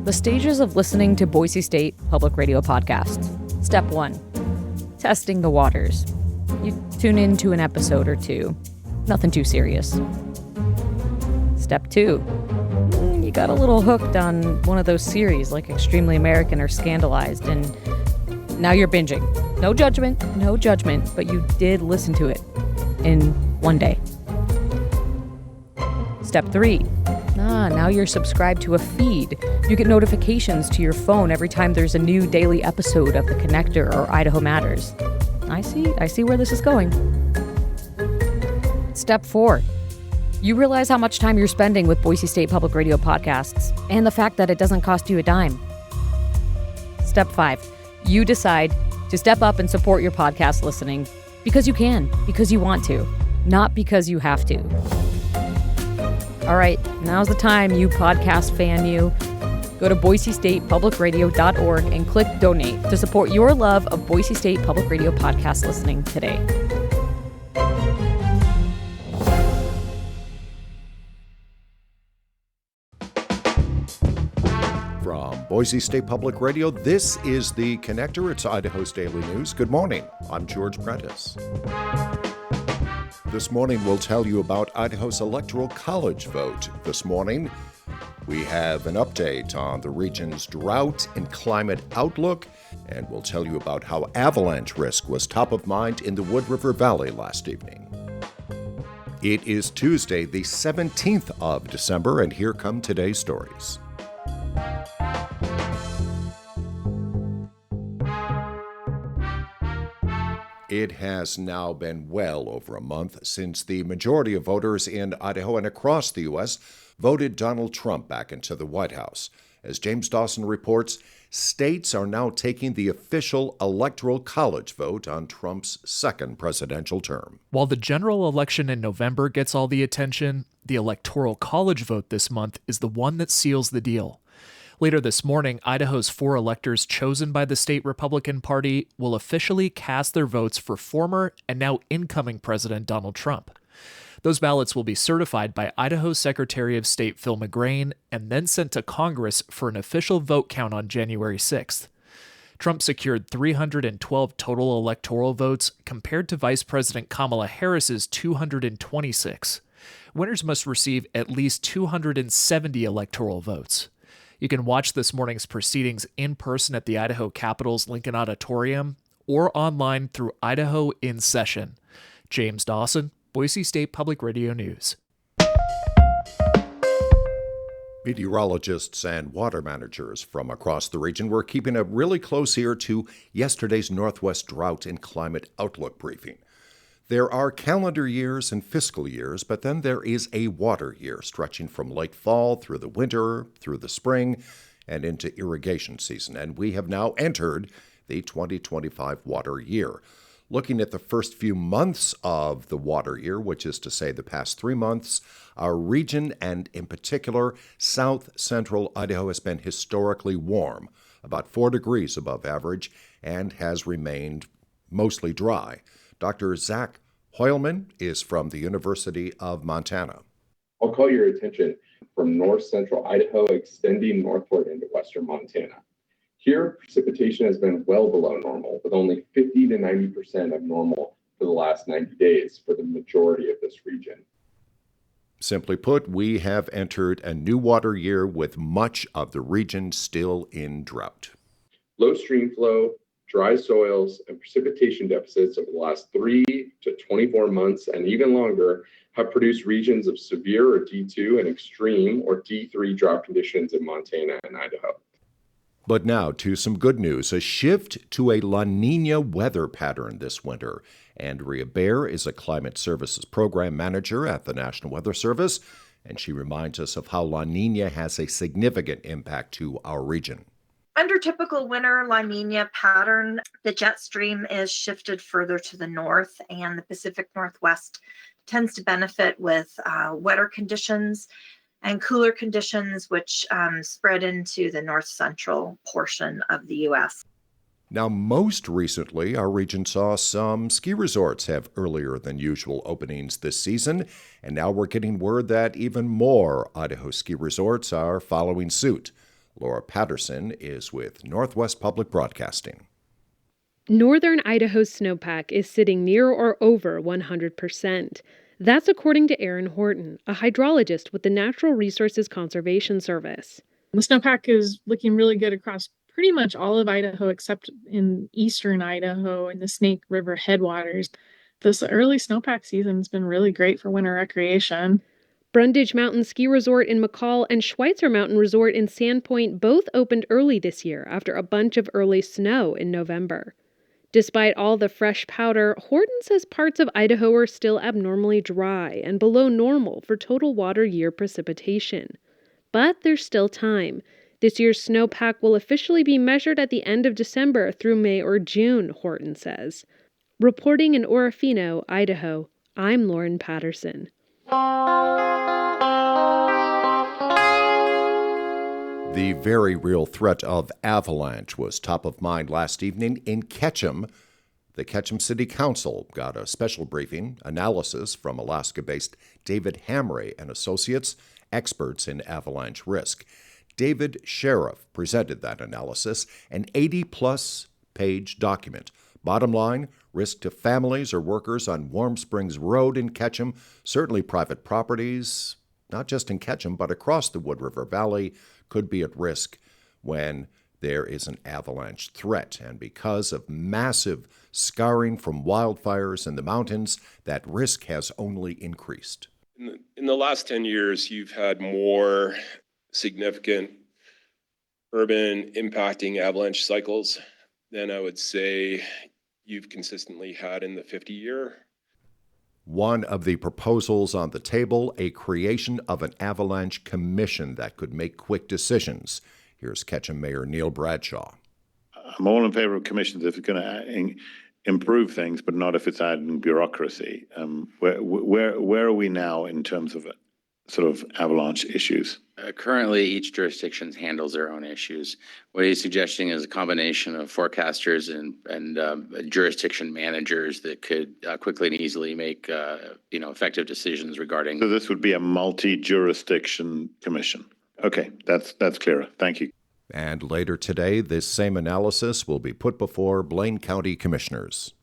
The stages of listening to Boise State Public Radio podcasts. Step 1, testing the waters. You tune into an episode or two. Nothing too serious. Step 2, you got a little hooked on one of those series like Extremely American or Scandalized, and now you're binging. No judgment, but you did listen to it in one day. Step 3, now you're subscribed to a feed. You get notifications to your phone every time there's a new daily episode of The Connector or Idaho Matters. I see where this is going. Step 4, you realize how much time you're spending with Boise State Public Radio podcasts and the fact that it doesn't cost you a dime. Step 5, you decide to step up and support your podcast listening because you can, because you want to, not because you have to. All right, now's the time, you podcast fan you. Go to boisestatepublicradio.org and click donate to support your love of Boise State Public Radio podcast listening today. From Boise State Public Radio, this is The Connector. It's Idaho's Daily News. Good morning. I'm George Prentice. This morning, we'll tell you about Idaho's Electoral College vote. This morning, we have an update on the region's drought and climate outlook, and we'll tell you about how avalanche risk was top of mind in the Wood River Valley last evening. It is Tuesday, the 17th of December, and here come today's stories. It has now been well over a month since the majority of voters in Idaho and across the U.S. voted Donald Trump back into the White House. As James Dawson reports, states are now taking the official Electoral College vote on Trump's second presidential term. While the general election in November gets all the attention, the Electoral College vote this month is the one that seals the deal. Later this morning, Idaho's 4 electors chosen by the state Republican Party will officially cast their votes for former and now incoming President Donald Trump. Those ballots will be certified by Idaho's Secretary of State Phil McGrain and then sent to Congress for an official vote count on January 6th. Trump secured 312 total electoral votes compared to Vice President Kamala Harris's 226. Winners must receive at least 270 electoral votes. You can watch this morning's proceedings in person at the Idaho Capitol's Lincoln Auditorium or online through Idaho in Session. James Dawson, Boise State Public Radio News. Meteorologists and water managers from across the region were keeping a really close ear to yesterday's Northwest Drought and Climate Outlook briefing. There are calendar years and fiscal years, but then there is a water year stretching from late fall through the winter, through the spring, and into irrigation season. And we have now entered the 2025 water year. Looking at the first few months of the water year, which is to say the past 3 months, our region, and in particular, south central Idaho, has been historically warm, about 4 degrees above average, and has remained mostly dry. Dr. Zach Hoylman is from the University of Montana. I'll call your attention from north central Idaho extending northward into western Montana. Here, precipitation has been well below normal, with only 50 to 90% of normal for the last 90 days for the majority of this region. Simply put, we have entered a new water year with much of the region still in drought. Low stream flow, dry soils, and precipitation deficits over the last 3 to 24 months and even longer have produced regions of severe or D2 and extreme or D3 drought conditions in Montana and Idaho. But now to some good news, a shift to a La Nina weather pattern this winter. Andrea Baer is a climate services program manager at the National Weather Service, and she reminds us of how La Nina has a significant impact to our region. Under typical winter La Nina pattern, the jet stream is shifted further to the north, and the Pacific Northwest tends to benefit with wetter conditions and cooler conditions, which spread into the north central portion of the U.S. Now, most recently, our region saw some ski resorts have earlier than usual openings this season, and now we're getting word that even more Idaho ski resorts are following suit. Laura Patterson is with Northwest Public Broadcasting. Northern Idaho's snowpack is sitting near or over 100%. That's according to Erin Horton, a hydrologist with the Natural Resources Conservation Service. The snowpack is looking really good across pretty much all of Idaho except in eastern Idaho and the Snake River headwaters. This early snowpack season has been really great for winter recreation. Brundage Mountain Ski Resort in McCall and Schweitzer Mountain Resort in Sandpoint both opened early this year after a bunch of early snow in November. Despite all the fresh powder, Horton says parts of Idaho are still abnormally dry and below normal for total water year precipitation. But there's still time. This year's snowpack will officially be measured at the end of December through May or June, Horton says. Reporting in Orofino, Idaho, I'm Lauren Patterson. The very real threat of avalanche was top of mind last evening in Ketchum. The Ketchum City Council got a special briefing analysis from Alaska-based David Hamre and Associates, experts in avalanche risk. David Sheriff presented that analysis, an 80-plus page document. Bottom line, risk to families or workers on Warm Springs Road in Ketchum, certainly private properties, not just in Ketchum, but across the Wood River Valley, could be at risk when there is an avalanche threat. And because of massive scarring from wildfires in the mountains, that risk has only increased. In the last 10 years, you've had more significant urban impacting avalanche cycles than I would say you've consistently had in the 50-year. One of the proposals on the table, a creation of an avalanche commission that could make quick decisions. Here's Ketchum Mayor Neil Bradshaw. I'm all in favor of commissions if it's going to improve things, but not if it's adding bureaucracy. Where are we now in terms of sort of avalanche issues? Currently, each jurisdiction handles their own issues. What he's suggesting is a combination of forecasters and jurisdiction managers that could quickly and easily make effective decisions regarding. So this would be a multi-jurisdiction commission. Okay, that's clearer. Thank you. And later today, this same analysis will be put before Blaine County commissioners.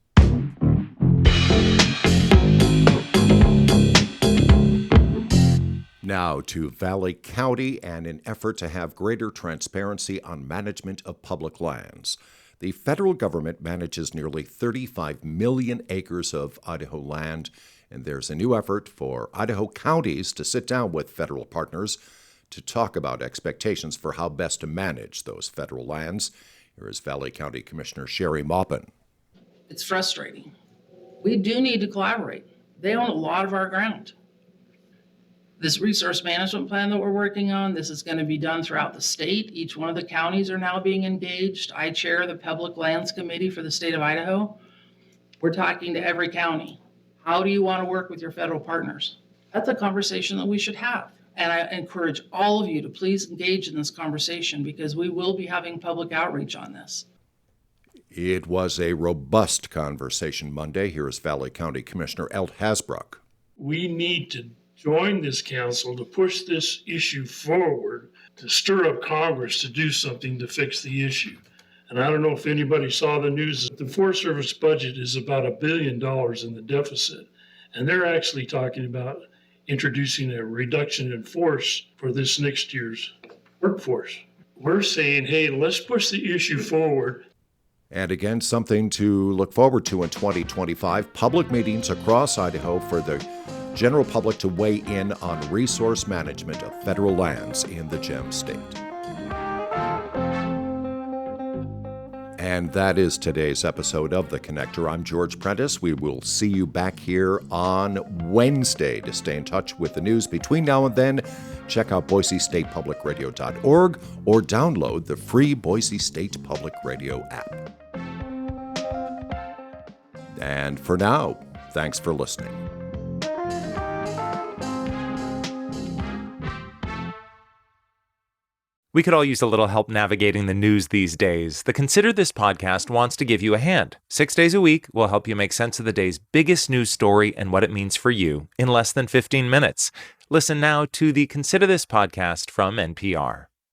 Now to Valley County and an effort to have greater transparency on management of public lands. The federal government manages nearly 35 million acres of Idaho land, and there's a new effort for Idaho counties to sit down with federal partners to talk about expectations for how best to manage those federal lands. Here is Valley County Commissioner Sherry Maupin. It's frustrating. We do need to collaborate. They own a lot of our ground. This resource management plan that we're working on, this is going to be done throughout the state. Each one of the counties are now being engaged. I chair the Public Lands Committee for the state of Idaho. We're talking to every county. How do you want to work with your federal partners? That's a conversation that we should have. And I encourage all of you to please engage in this conversation because we will be having public outreach on this. It was a robust conversation Monday. Here is Valley County Commissioner Elt Hasbrook. We need to join this council to push this issue forward, to stir up Congress to do something to fix the issue. And I don't know if anybody saw the news. The Forest Service budget is about $1 billion in the deficit. And they're actually talking about introducing a reduction in force for this next year's workforce. We're saying, hey, let's push the issue forward. And again, something to look forward to in 2025, public meetings across Idaho for the general public to weigh in on resource management of federal lands in the Gem State. And that is today's episode of The Connector. I'm George Prentice. We will see you back here on Wednesday. To stay in touch with the news between now and then, check out BoiseStatePublicRadio.org or download the free Boise State Public Radio app. And for now, thanks for listening. We could all use a little help navigating the news these days. The Consider This podcast wants to give you a hand. 6 days a week, we'll help you make sense of the day's biggest news story and what it means for you in less than 15 minutes. Listen now to the Consider This podcast from NPR.